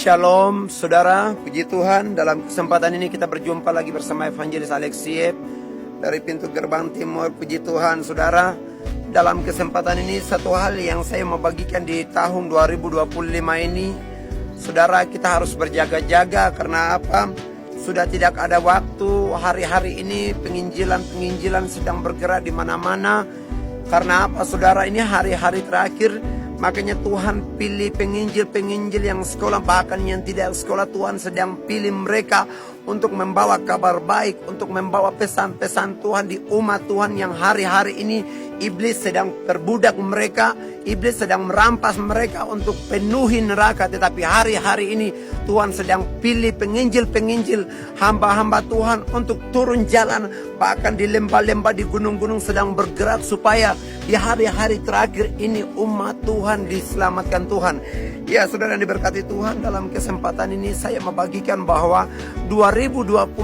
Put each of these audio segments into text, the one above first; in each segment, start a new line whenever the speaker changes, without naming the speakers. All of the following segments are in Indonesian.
Shalom saudara, puji Tuhan. Dalam kesempatan ini kita berjumpa lagi bersama Evangelis Alex Siep dari pintu gerbang timur. Puji Tuhan saudara. Dalam kesempatan ini satu hal yang saya mau bagikan di tahun 2025 ini, saudara, kita harus berjaga-jaga. Karena apa? Sudah tidak ada waktu. Hari-hari ini penginjilan sedang bergerak di mana-mana. Karena apa saudara? Ini hari-hari terakhir. Makanya Tuhan pilih penginjil-penginjil yang sekolah, bahkan yang tidak sekolah. Tuhan sedang pilih mereka untuk membawa kabar baik, untuk membawa pesan-pesan Tuhan di umat Tuhan yang hari-hari ini iblis sedang perbudak mereka. Iblis sedang merampas mereka untuk penuhi neraka. Tetapi hari-hari ini Tuhan sedang pilih penginjil-penginjil, hamba-hamba Tuhan untuk turun jalan. Bahkan di lembah-lembah, di gunung-gunung sedang bergerak supaya di hari-hari terakhir ini umat Tuhan diselamatkan Tuhan. Ya saudara yang diberkati Tuhan, dalam kesempatan ini saya membagikan bahwa 2025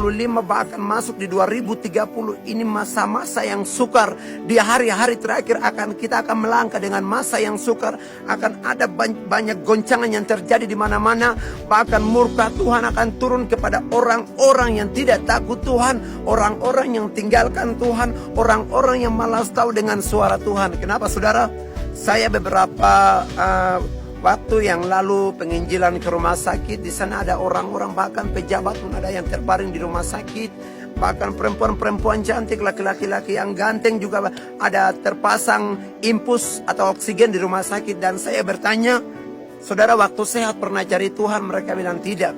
bahkan masuk di 2030 ini masa-masa yang sukar. Di hari-hari terakhir kita akan melangkah dengan masa yang sukar. Akan ada banyak goncangan yang terjadi di mana-mana. Bahkan murka Tuhan akan turun kepada orang-orang yang tidak takut Tuhan, orang-orang yang tinggalkan Tuhan, orang-orang yang malas tahu dengan suara Tuhan. Kenapa saudara? Saya beberapa waktu yang lalu penginjilan ke rumah sakit. Di sana ada orang-orang, bahkan pejabat pun ada yang terbaring di rumah sakit. Bahkan perempuan-perempuan cantik, laki-laki yang ganteng juga ada terpasang infus atau oksigen di rumah sakit. Dan saya bertanya, saudara, waktu sehat pernah cari Tuhan? Mereka bilang tidak.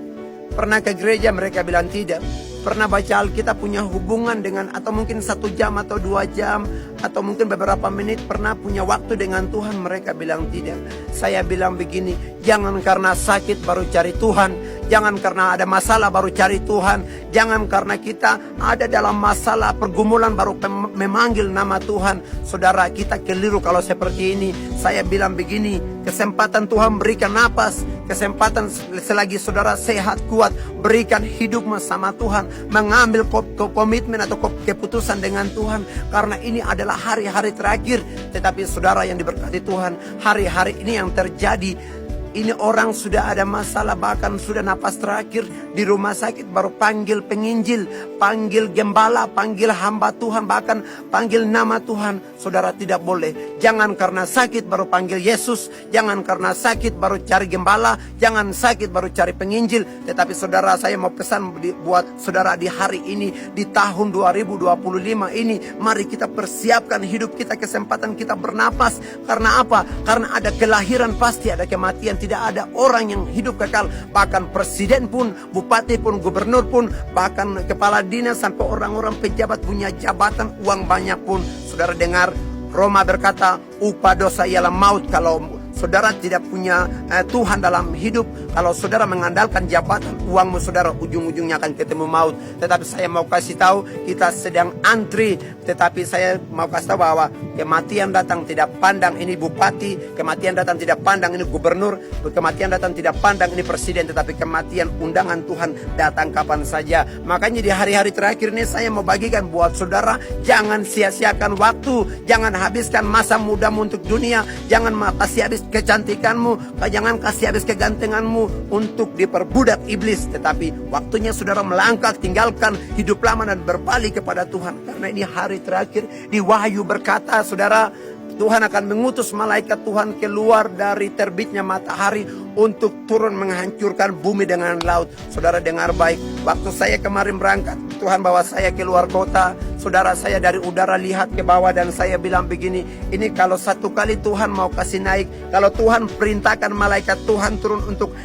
Pernah ke gereja? Mereka bilang tidak. Pernah baca Alkitab, punya hubungan dengan, atau mungkin 1 jam atau 2 jam, atau mungkin beberapa menit pernah punya waktu dengan Tuhan? Mereka bilang tidak. Saya bilang begini, jangan karena sakit baru cari Tuhan. Jangan karena ada masalah baru cari Tuhan. Jangan karena kita ada dalam masalah pergumulan baru memanggil nama Tuhan. Saudara, kita keliru kalau seperti ini. Saya bilang begini, kesempatan Tuhan berikan napas. Kesempatan selagi saudara sehat, kuat, berikan hidupmu sama Tuhan. Mengambil komitmen atau keputusan dengan Tuhan. Karena ini adalah hari-hari terakhir. Tetapi saudara yang diberkati Tuhan, hari-hari ini yang terjadi, ini orang sudah ada masalah, bahkan sudah napas terakhir di rumah sakit, baru panggil penginjil, panggil gembala, panggil hamba Tuhan, bahkan panggil nama Tuhan. Saudara, tidak boleh. Jangan karena sakit baru panggil Yesus. Jangan karena sakit baru cari gembala. Jangan sakit baru cari penginjil. Tetapi saudara, saya mau pesan buat saudara di hari ini, di tahun 2025 ini, mari kita persiapkan hidup kita, kesempatan kita bernapas. Karena apa? Karena ada kelahiran, pasti ada kematian. Tidak ada orang yang hidup kekal. Bahkan presiden pun, bupati pun, gubernur pun, bahkan kepala dinas sampai orang-orang pejabat punya jabatan, uang banyak pun. Saudara dengar, Roma berkata upah dosa ialah maut. Kalau saudara tidak punya Tuhan dalam hidup, kalau saudara mengandalkan jabatan, uangmu, saudara, ujung-ujungnya akan ketemu maut. Tetapi saya mau kasih tahu, kita sedang antri. Tetapi saya mau kasih tahu bahwa kematian datang tidak pandang ini bupati, kematian datang tidak pandang ini gubernur, kematian datang tidak pandang ini presiden. Tetapi kematian, undangan Tuhan datang kapan saja. Makanya di hari-hari terakhir ini saya mau bagikan buat saudara, jangan sia-siakan waktu. Jangan habiskan masa mudamu untuk dunia. Jangan kasih habis kecantikanmu, jangan kasih habis kegantenganmu untuk diperbudak iblis. Tetapi waktunya saudara melangkah, tinggalkan hidup lama dan berbalik kepada Tuhan. Karena ini hari terakhir. Di Wahyu berkata, saudara, Tuhan akan mengutus malaikat Tuhan keluar dari terbitnya matahari untuk turun menghancurkan bumi dengan laut. Saudara dengar baik, waktu saya kemarin berangkat, Tuhan bawa saya keluar kota. Saudara, saya dari udara lihat ke bawah dan saya bilang begini, ini kalau satu kali Tuhan mau kasih naik, kalau Tuhan perintahkan malaikat Tuhan turun untuk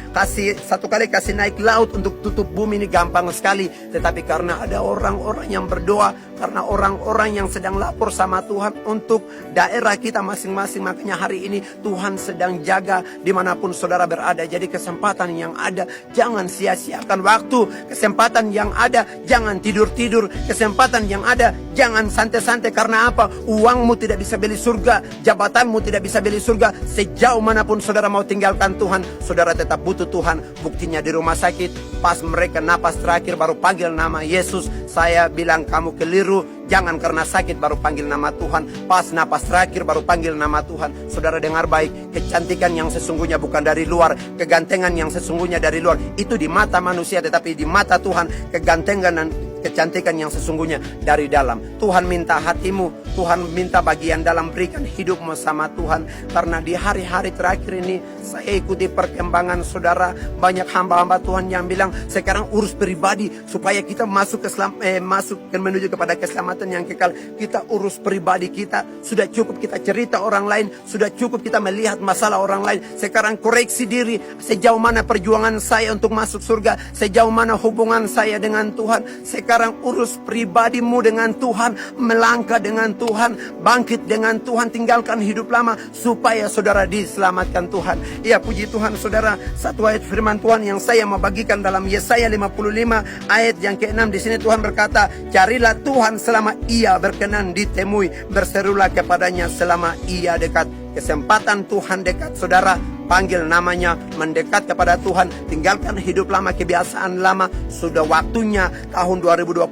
satu kali kasih naik laut untuk tutup bumi, ini gampang sekali. Tetapi karena ada orang-orang yang berdoa, karena orang-orang yang sedang lapor sama Tuhan untuk daerah kita masing-masing, makanya hari ini Tuhan sedang jaga dimanapun saudara berada. Jadi kesempatan yang ada, jangan sia-siakan waktu. Kesempatan yang ada, jangan tidur-tidur. Kesempatan yang ada, Ya, jangan santai-santai. Karena apa? Uangmu tidak bisa beli surga, jabatanmu tidak bisa beli surga. Sejauh manapun saudara mau tinggalkan Tuhan, saudara tetap butuh Tuhan. Buktinya di rumah sakit, pas mereka napas terakhir baru panggil nama Yesus. Saya bilang kamu keliru. Jangan karena sakit baru panggil nama Tuhan, pas napas terakhir baru panggil nama Tuhan. Saudara dengar baik, kecantikan yang sesungguhnya bukan dari luar, kegantengan yang sesungguhnya dari luar. Itu di mata manusia, tetapi di mata Tuhan, kegantengan dan kecantikan yang sesungguhnya dari dalam. Tuhan minta hatimu, Tuhan minta bagian dalam, berikan hidupmu sama Tuhan. Karena di hari-hari terakhir ini, saya ikuti perkembangan saudara. Banyak hamba-hamba Tuhan yang bilang, sekarang urus pribadi, supaya kita masuk ke menuju kepada keselamatan yang kekal. Kita urus pribadi kita. Sudah cukup kita cerita orang lain, sudah cukup kita melihat masalah orang lain. Sekarang koreksi diri, sejauh mana perjuangan saya untuk masuk surga, sejauh mana hubungan saya dengan Tuhan. Sekarang urus pribadimu dengan Tuhan, melangkah dengan Tuhan, bangkit dengan Tuhan, tinggalkan hidup lama supaya saudara diselamatkan Tuhan. Ya, puji Tuhan saudara, satu ayat firman Tuhan yang saya mau bagikan dalam Yesaya 55 ayat yang ke-6. Di sini Tuhan berkata, carilah Tuhan selama Ia berkenan ditemui, berserulah kepadanya selama Ia dekat. Kesempatan Tuhan dekat saudara, panggil namanya, mendekat kepada Tuhan, tinggalkan hidup lama, kebiasaan lama. Sudah waktunya tahun 2025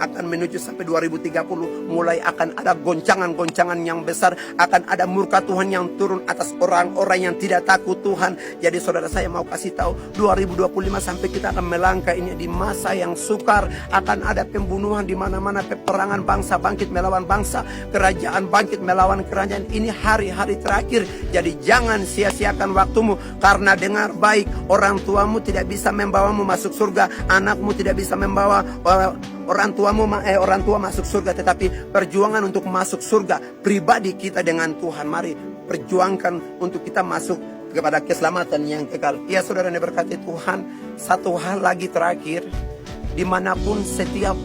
akan menuju sampai 2030, mulai akan ada goncangan-goncangan yang besar, akan ada murka Tuhan yang turun atas orang-orang yang tidak takut Tuhan. Jadi saudara, saya mau kasih tahu, 2025 sampai kita akan melangkah ini di masa yang sukar. Akan ada pembunuhan di mana-mana, peperangan, bangsa bangkit melawan bangsa, kerajaan bangkit melawan kerajaan. Ini hari-hari terakhir. Jadi jangan sia-siakan waktumu. Karena dengar baik, orang tuamu tidak bisa membawamu masuk surga, anakmu tidak bisa membawa orang tua masuk surga, tetapi perjuangan untuk masuk surga pribadi kita dengan Tuhan. Mari perjuangkan untuk kita masuk kepada keselamatan yang kekal. Ya saudara yang diberkati Tuhan, satu hal lagi terakhir, dimanapun setiap